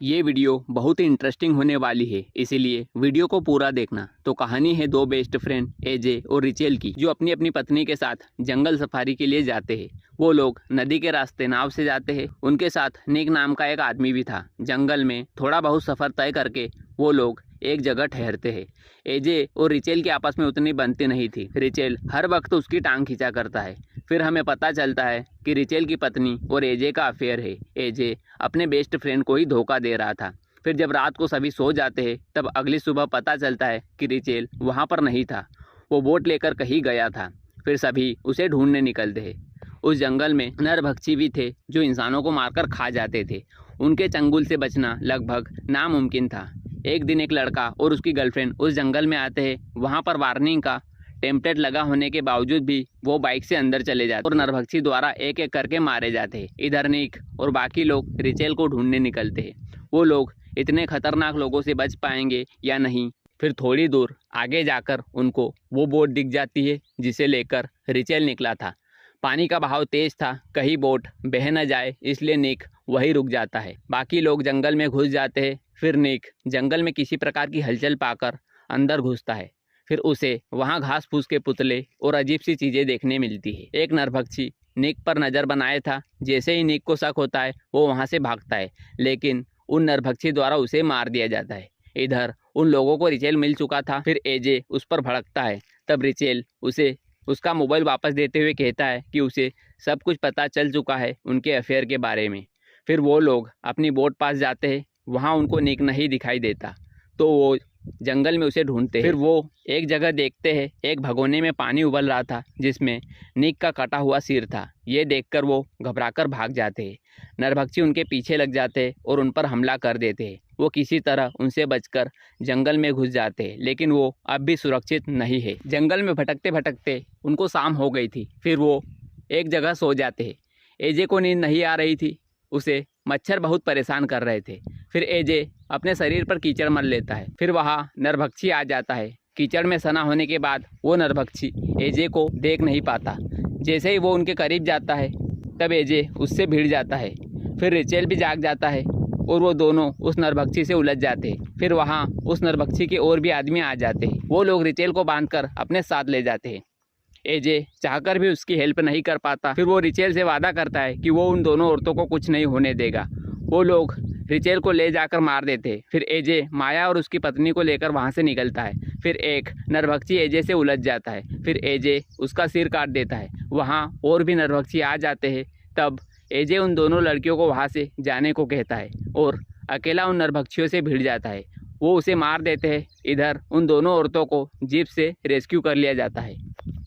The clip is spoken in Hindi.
ये वीडियो बहुत ही इंटरेस्टिंग होने वाली है, इसीलिए वीडियो को पूरा देखना। तो कहानी है दो बेस्ट फ्रेंड एजे और रिचेल की, जो अपनी अपनी पत्नी के साथ जंगल सफारी के लिए जाते हैं। वो लोग नदी के रास्ते नाव से जाते हैं। उनके साथ निक नाम का एक आदमी भी था। जंगल में थोड़ा बहुत सफ़र तय करके वो लोग एक जगह ठहरते हैं। एजे और रिचेल की आपस में उतनी बनती नहीं थी। रिचेल हर वक्त उसकी टांग खींचा करता है। फिर हमें पता चलता है कि रिचेल की पत्नी और एजे का अफेयर है। एजे अपने बेस्ट फ्रेंड को ही धोखा दे रहा था। फिर जब रात को सभी सो जाते हैं, तब अगली सुबह पता चलता है कि रिचेल वहाँ पर नहीं था। वो बोट लेकर कहीं गया था। फिर सभी उसे ढूंढने निकलते हैं। उस जंगल में नरभक्षी भी थे, जो इंसानों को मारकर खा जाते थे। उनके चंगुल से बचना लगभग नामुमकिन था। एक दिन एक लड़का और उसकी गर्लफ्रेंड उस जंगल में आते हैं। वहाँ पर वार्निंग का टेम्पलेट लगा होने के बावजूद भी वो बाइक से अंदर चले जाते और नरभक्षी द्वारा एक एक करके मारे जाते हैं। इधर निक और बाकी लोग रिचेल को ढूंढने निकलते हैं। वो लोग इतने खतरनाक लोगों से बच पाएंगे या नहीं। फिर थोड़ी दूर आगे जाकर उनको वो बोट दिख जाती है जिसे लेकर रिचेल निकला था। पानी का बहाव तेज था, कहीं बोट बह न जाए, इसलिए निक वहीं रुक जाता है। बाकी लोग जंगल में घुस जाते हैं। फिर निक जंगल में किसी प्रकार की हलचल पाकर अंदर घुसता है। फिर उसे वहाँ घास फूस के पुतले और अजीब सी चीज़ें देखने मिलती है। एक नरभक्षी निक पर नज़र बनाए था। जैसे ही निक को शक होता है, वो वहाँ से भागता है, लेकिन उन नरभक्षी द्वारा उसे मार दिया जाता है। इधर उन लोगों को रिचेल मिल चुका था। फिर एजे उस पर भड़कता है। तब रिचेल उसे उसका मोबाइल वापस देते हुए कहता है कि उसे सब कुछ पता चल चुका है उनके अफेयर के बारे में। फिर वो लोग अपनी बोट पास जाते हैं। वहाँ उनको निक नहीं दिखाई देता, तो वो जंगल में उसे ढूंढते हैं। फिर वो एक जगह देखते हैं, एक भगोने में पानी उबल रहा था जिसमें निक का कटा हुआ सिर था। ये देखकर वो घबराकर भाग जाते हैं। नरभक्षी उनके पीछे लग जाते हैं और उन पर हमला कर देते हैं। वो किसी तरह उनसे बचकर जंगल में घुस जाते हैं, लेकिन वो अब भी सुरक्षित नहीं है। जंगल में भटकते भटकते उनको शाम हो गई थी। फिर वो एक जगह सो जाते हैं। एजे को नींद नहीं आ रही थी, उसे मच्छर बहुत परेशान कर रहे थे। फिर एजे अपने शरीर पर कीचड़ मल लेता है। फिर वहाँ नरभक्षी आ जाता है। कीचड़ में सना होने के बाद वो नरभक्षी एजे को देख नहीं पाता। जैसे ही वो उनके करीब जाता है, तब एजे उससे भिड़ जाता है। फिर रिचेल भी जाग जाता है और वो दोनों उस नरभक्षी से उलझ जाते हैं। फिर वहाँ उस नरभक्षी के और भी आदमी आ जाते हैं। वो लोग रिचेल को बांधकर अपने साथ ले जाते हैं। एजे चाहकर भी उसकी हेल्प नहीं कर पाता। फिर वो रिचेल से वादा करता है कि वो उन दोनों औरतों को कुछ नहीं होने देगा। वो लोग रिचेल को ले जाकर मार देते हैं। फिर एजे माया और उसकी पत्नी को लेकर वहाँ से निकलता है। फिर एक नरभक्षी एजे से उलझ जाता है। फिर एजे उसका सिर काट देता है। वहाँ और भी नरभक्षी आ जाते हैं। तब एजे उन दोनों लड़कियों को वहाँ से जाने को कहता है और अकेला उन नरभक्षियों से भिड़ जाता है। वो उसे मार देते हैं। इधर उन दोनों औरतों को जीप से रेस्क्यू कर लिया जाता है।